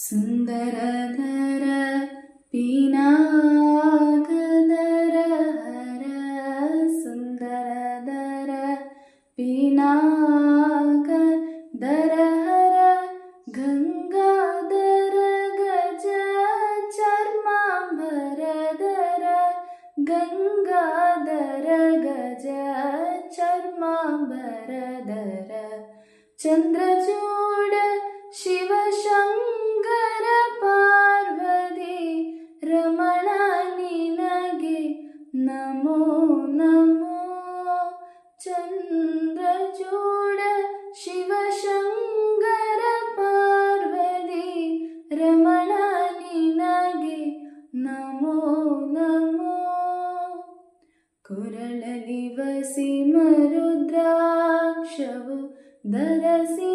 ಸುಂದರಧರ ಪಿನಾಕದರ ಹರ ಸುಂದರಧರ ಪಿನಾಕದರ ಹರ ಗಂಗಾಧರ ಗಜ ಚರ್ಮಾಂಬರಧರ ಗಂಗಾಧರ ಗಜ ಚರ್ಮಾಂಬರಧರ ಚಂದ್ರಚೂಡ ಶಿವಶಂಕರ ಪಾರ್ವತಿ ರಮಣ ನಿನಗೆ ನಮೋ ನಮೋ ಚಂದ್ರಚೂಡ ಶಿವಶಂಕರ ಪಾರ್ವತಿ ರಮಣ ನಿನಗೆ ನಮೋ ನಮೋ ಕೊರಳಲಿ ವಸಿ ಮರುದ್ರಾಕ್ಷವು ಧರಸಿ